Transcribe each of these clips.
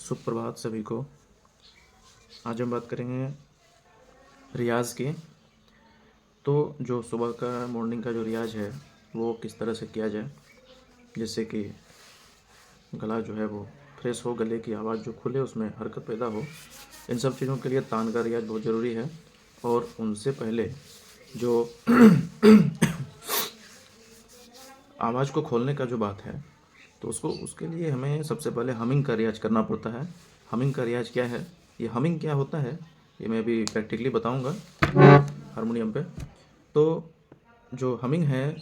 सुप्रभात सभी को। आज हम बात करेंगे रियाज़ की। तो जो सुबह का मॉर्निंग का जो रियाज़ है वो किस तरह से किया जाए, जिससे कि गला जो है वो फ्रेश हो, गले की आवाज़ जो खुले, उसमें हरकत पैदा हो। इन सब चीज़ों के लिए तान का रियाज़ बहुत ज़रूरी है। और उनसे पहले जो आवाज़ को खोलने का जो बात है, तो उसके लिए हमें सबसे पहले हमिंग का रियाज़ करना पड़ता है। हमिंग का रियाज़ क्या है, ये हमिंग क्या होता है, ये मैं अभी प्रैक्टिकली बताऊंगा हारमोनियम पे। तो जो हमिंग है,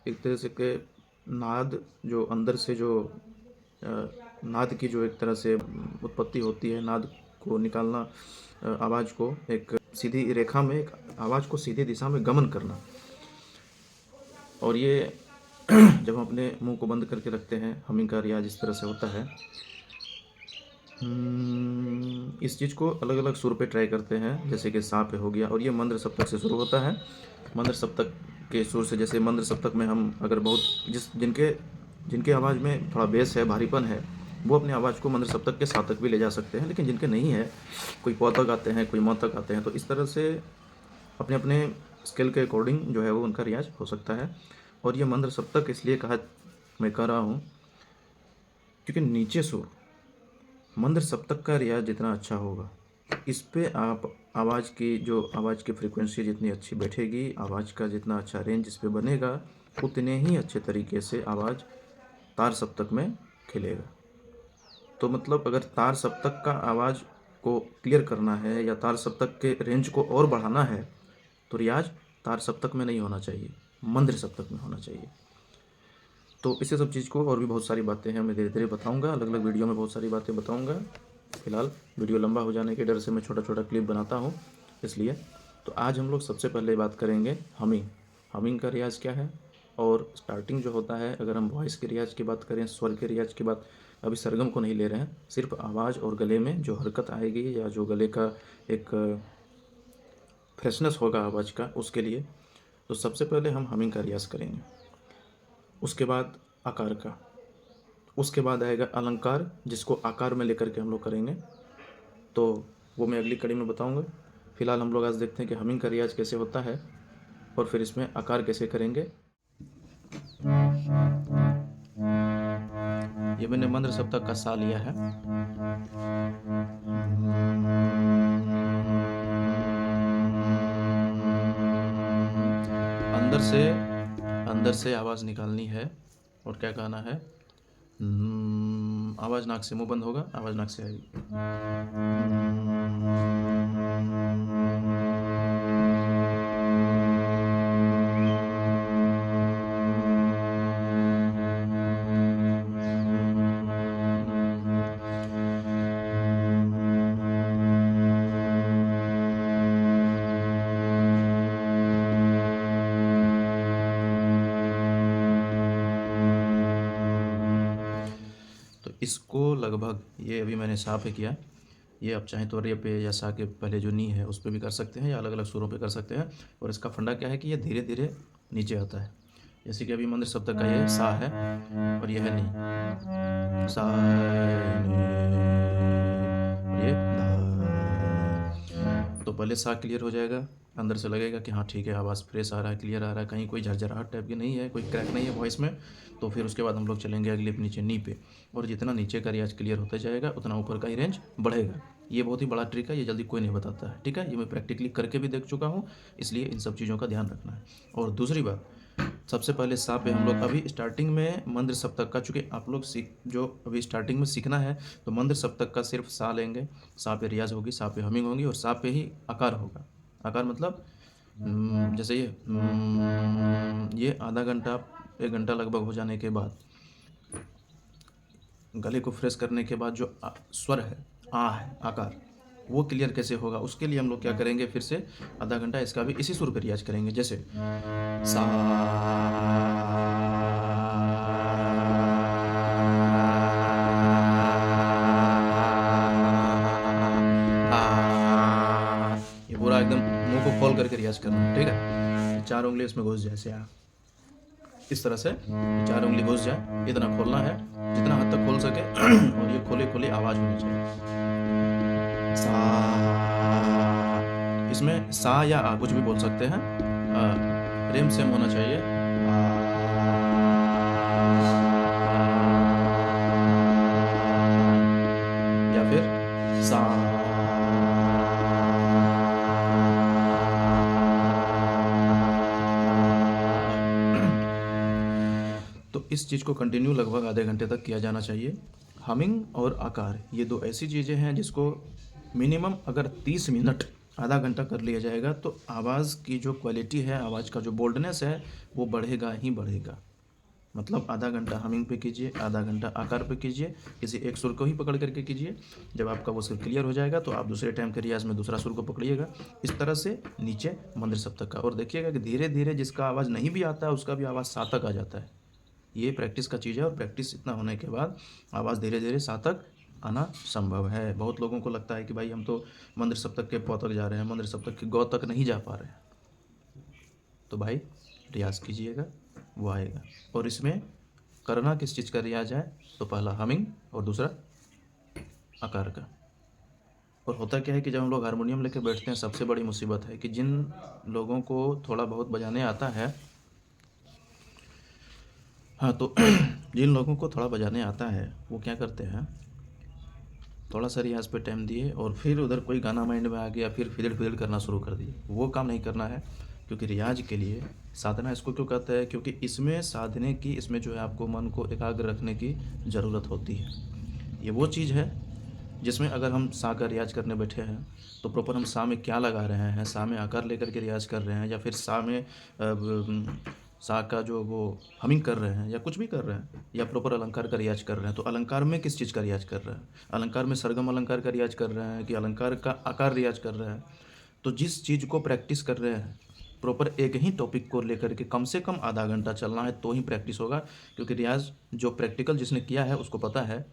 एक तरह से के नाद जो अंदर से जो नाद की जो एक तरह से उत्पत्ति होती है, नाद को निकालना, आवाज़ को एक सीधी रेखा में, एक आवाज़ को सीधी दिशा में गमन करना। और ये जब हम अपने मुंह को बंद करके रखते हैं, हमिंग का रियाज इस तरह से होता है। इस चीज़ को अलग अलग सुर पे ट्राई करते हैं, जैसे कि सा पे हो गया, और ये मंद्र सप्तक से शुरू होता है। मंद्र सप्तक के सुर से, जैसे मंद्र सप्तक में हम अगर बहुत जिनके आवाज़ में थोड़ा बेस है, भारीपन है, वो अपनी आवाज़ को मंद्र सप्तक के सा तक भी ले जा सकते हैं। लेकिन जिनके नहीं है, कोई प तक आते हैं, कोई म तक आते हैं, तो इस तरह से अपने अपने स्केल के अकॉर्डिंग जो है वो उनका रियाज हो सकता है। और ये मंद्र सप्तक इसलिए मैं कह रहा हूँ क्योंकि नीचे सुर मंद्र सप्तक का रियाज जितना अच्छा होगा, इस पे आप आवाज़ की फ्रीक्वेंसी जितनी अच्छी बैठेगी, आवाज़ का जितना अच्छा रेंज इस पे बनेगा, उतने ही अच्छे तरीके से आवाज़ तार सप्तक में खिलेगा। तो मतलब अगर तार सप्तक का आवाज़ को क्लियर करना है या तार सप्तक के रेंज को और बढ़ाना है, तो रियाज तार सप्तक में नहीं होना चाहिए, मंद्र सप्तक में होना चाहिए। तो इसी सब चीज़ को और भी बहुत सारी बातें हैं, मैं धीरे धीरे बताऊंगा, अलग अलग वीडियो में बहुत सारी बातें बताऊंगा। फिलहाल वीडियो लंबा हो जाने के डर से मैं छोटा छोटा क्लिप बनाता हूँ, इसलिए। तो आज हम लोग सबसे पहले बात करेंगे हमिंग का रियाज़ क्या है। और स्टार्टिंग जो होता है, अगर हम वॉइस के रियाज़ की बात करें, स्वर के रियाज़ की बात, अभी सरगम को नहीं ले रहे हैं, सिर्फ आवाज़ और गले में जो हरकत आएगी या जो गले का एक फ्रेशनेस होगा आवाज़ का, उसके लिए तो सबसे पहले हम हमिंग का रियाज़ करेंगे। उसके बाद आकार का, उसके बाद आएगा अलंकार, जिसको आकार में लेकर के हम लोग करेंगे, तो वो मैं अगली कड़ी में बताऊंगा। फिलहाल हम लोग आज देखते हैं कि हमिंग का रियाज कैसे होता है और फिर इसमें आकार कैसे करेंगे। ये मैंने मंद्र सप्तक का सा लिया है। अंदर से आवाज़ निकालनी है और क्या कहना है, आवाज़ नाक से, मुंह बंद होगा, आवाज़ नाक से आएगी। इसको लगभग, ये अभी मैंने सा पे किया, ये आप चाहें तो रे पे या सा के पहले जो नी है उस पर भी कर सकते हैं, या अलग अलग सुरों पे कर सकते हैं। और इसका फंडा क्या है कि ये धीरे धीरे नीचे आता है। जैसे कि अभी मंद्र सप्तक का ये सा है और ये है नी, सा है नी, और ये धा। तो पहले सा क्लियर हो जाएगा, अंदर से लगेगा कि हाँ ठीक है, आवाज़ फ्रेश आ रहा है, क्लियर आ रहा है, कहीं कोई झरझराहट टाइप की नहीं है, कोई क्रैक नहीं है वॉइस में। तो फिर उसके बाद हम लोग चलेंगे अगले नीचे नी पे, और जितना नीचे का रियाज क्लियर होता जाएगा उतना ऊपर का ही रेंज बढ़ेगा। ये बहुत ही बड़ा ट्रिक है, ये जल्दी कोई नहीं बताता है, ठीक है। ये मैं प्रैक्टिकली करके भी देख चुका हूँ, इसलिए इन सब चीज़ों का ध्यान रखना है। और दूसरी बात, सबसे पहले सा पे हम लोग अभी स्टार्टिंग में मंद्र सप्तक का, चूँकि आप लोग जो अभी स्टार्टिंग में सीखना है, तो मंद्र सप्तक का सिर्फ सा लेंगे, सा पे रियाज होगी, सा पे हमिंग होगी, और सा पे ही आकार होगा। आकार मतलब जैसे ये आधा घंटा 1 घंटा लगभग हो जाने के बाद, गले को फ्रेश करने के बाद जो स्वर है, है आकार, वो क्लियर कैसे होगा, उसके लिए हम लोग क्या करेंगे, फिर से आधा घंटा इसका भी इसी सुर पर रियाज करेंगे। जैसे सा, ये पूरा एकदम मुंह को खोल करके रियाज करना है, ठीक है। 4 उंगली इसमें घुस जाए, इस तरह से 4 उंगली घुस जाए, इतना खोलना है। जितना हद तक खोल सके और ये खोले खोले आवाज़ होनी चाहिए। सा, इसमें सा या आ कुछ भी बोल सकते हैं। रेम सेम होना चाहिए। या फिर सा। तो इस चीज़ को कंटिन्यू लगभग आधे घंटे तक किया जाना चाहिए। हमिंग और आकार ये दो ऐसी चीज़ें हैं जिसको मिनिमम अगर 30 मिनट आधा घंटा कर लिया जाएगा तो आवाज़ की जो क्वालिटी है, आवाज़ का जो बोल्डनेस है वो बढ़ेगा ही बढ़ेगा। मतलब आधा घंटा हमिंग पे कीजिए, आधा घंटा आकार पे कीजिए, किसी एक सुर को ही पकड़ करके कीजिए। जब आपका वो सुर क्लियर हो जाएगा तो आप दूसरे टाइम के रियाज में दूसरा सुर को पकड़िएगा, इस तरह से नीचे मंद्र सप्तक का। और देखिएगा कि धीरे धीरे जिसका आवाज़ नहीं भी आता है उसका भी आवाज़ सा तक आ जाता है। ये प्रैक्टिस का चीज़ है और प्रैक्टिस इतना होने के बाद आवाज़ धीरे धीरे सा तक आना संभव है। बहुत लोगों को लगता है कि भाई हम तो मंद्र सप्तक के प तक जा रहे हैं, मंद्र सप्तक के गौ तक नहीं जा पा रहे हैं। तो भाई रियाज कीजिएगा, वो आएगा। और इसमें करना किस चीज़ का रियाज है? तो पहला हमिंग और दूसरा आकार का। और होता क्या है कि जब हम लोग हारमोनियम लेके बैठते हैं, सबसे बड़ी मुसीबत है कि जिन लोगों को थोड़ा बहुत बजाने आता है, हाँ, तो जिन लोगों को थोड़ा बजाने आता है वो क्या करते हैं, थोड़ा सा रियाज पे टाइम दिए और फिर उधर कोई गाना माइंड में आ गया, फिर फिदड़ फिदड़ करना शुरू कर दिए। वो काम नहीं करना है, क्योंकि रियाज के लिए साधना इसको क्यों कहते हैं? क्योंकि इसमें साधने की, इसमें जो है आपको मन को एकाग्र रखने की ज़रूरत होती है। ये वो चीज़ है जिसमें अगर हम सा का रियाज करने बैठे हैं तो प्रॉपर हम सा में क्या लगा रहे हैं, सा में आकार लेकर के रियाज कर रहे हैं या फिर सा में सा का जो वो हमिंग कर रहे हैं या कुछ भी कर रहे हैं, या प्रॉपर अलंकार का रियाज कर रहे हैं। तो अलंकार में किस चीज़ का रियाज कर रहे हैं? अलंकार में सरगम अलंकार का रियाज कर रहे हैं कि अलंकार का आकार रियाज कर रहे हैं? तो जिस चीज़ को प्रैक्टिस कर रहे हैं, प्रॉपर एक ही टॉपिक को लेकर के कम से कम आधा घंटा चलना है तो ही प्रैक्टिस होगा। क्योंकि रियाज जो प्रैक्टिकल जिसने किया है उसको पता है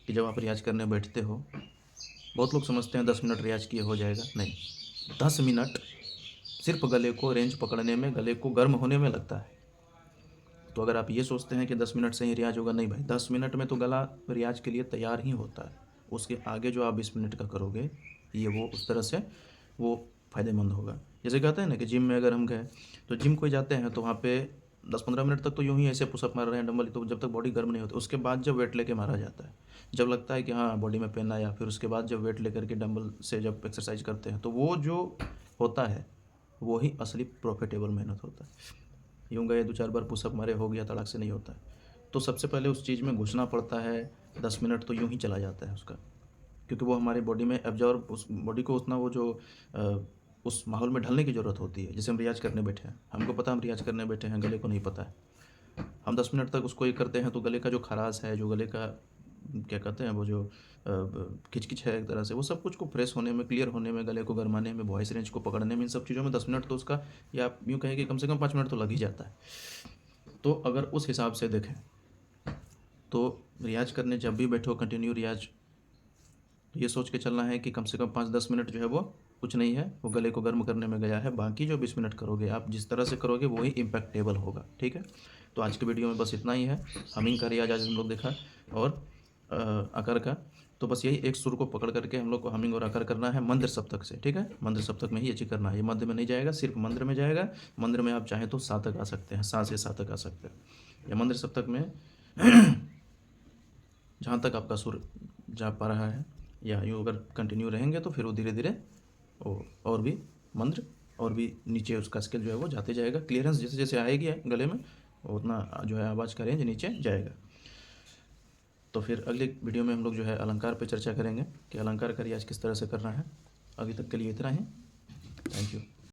कि जब आप रियाज करने बैठते हो, बहुत लोग समझते हैं 10 मिनट रियाज किए हो जाएगा। नहीं, 10 मिनट सिर्फ गले को रेंज पकड़ने में, गले को गर्म होने में लगता है। तो अगर आप ये सोचते हैं कि 10 मिनट से ही रियाज होगा, नहीं भाई, 10 मिनट में तो गला रियाज के लिए तैयार ही होता है। उसके आगे जो आप 20 मिनट का करोगे, ये वो उस तरह से वो फ़ायदेमंद होगा। जैसे कहते हैं ना कि जिम में अगर हम गए, तो जिम कोई जाते हैं तो वहाँ पे 10-15 मिनट तक तो यूँ ही ऐसे पुशअप मार रहे हैं डंबल, तो जब तक बॉडी गर्म नहीं होती। उसके बाद जब वेट लेके मारा जाता है, जब लगता है कि हाँ बॉडी में पेन आया, फिर उसके बाद जब वेट लेकर के डंबल से जब एक्सरसाइज करते हैं, तो वो जो होता है वो ही असली प्रॉफिटेबल मेहनत होता है। यूँ गए 2-4 बार पुशअप मारे, हो गया, तड़ाक से नहीं होता है। तो सबसे पहले उस चीज़ में घुसना पड़ता है। 10 मिनट तो यूँ ही चला जाता है उसका, क्योंकि वो हमारी बॉडी में एब्जॉर्ब, उस बॉडी को उतना वो जो उस माहौल में ढलने की ज़रूरत होती है। जैसे हम रियाज़ करने बैठे हैं, हमको पता हम रियाज़ करने बैठे हैं, गले को नहीं पता है। हम 10 मिनट तक उसको ये करते हैं तो गले का जो खराश है, जो गले का क्या कहते हैं, वो जो खिचकिच है एक तरह से, वो सब कुछ को फ्रेश होने में, क्लियर होने में, गले को गरमाने में, वॉइस रेंज को पकड़ने में, इन सब चीज़ों में 10 मिनट तो उसका, या आप यूँ कहें कि कम से कम 5 मिनट तो लग ही जाता है। तो अगर उस हिसाब से देखें तो रियाज़ करने जब भी बैठो, कंटिन्यू रियाज़, तो ये सोच के चलना है कि कम से कम 5-10 मिनट जो है वो कुछ नहीं है, वो गले को गर्म करने में गया है। बाकी जो 20 मिनट करोगे, आप जिस तरह से करोगे वही इम्पैक्टेबल होगा। ठीक है, तो आज के वीडियो में बस इतना ही है। हमिंग का रियाज आज हम लोग देखा, और आकार का। तो बस यही एक सुर को पकड़ करके हम लोग को हमिंग और आकार करना है मंद्र सप्तक से। ठीक है, मंद्र सप्तक में ही ये चीज़ करना है। ये मध्य में नहीं जाएगा, सिर्फ मंद्र में जाएगा। मंद्र में आप चाहें तो सा तक आ सकते हैं, सा से सा तक आ सकते हैं। या मंद्र सप्तक में जहाँ तक आपका सुर जा पा रहा है, या यूँ अगर कंटिन्यू रहेंगे तो फिर वो धीरे धीरे और भी मंत्र और भी नीचे उसका स्केल जो है वो जाते जाएगा। क्लियरेंस जैसे जैसे आएगी गले में, उतना जो है आवाज़ का रेंज नीचे जाएगा। तो फिर अगले वीडियो में हम लोग जो है अलंकार पे चर्चा करेंगे कि अलंकार का रियाज किस तरह से करना है। अभी तक के लिए इतना ही। Thank you.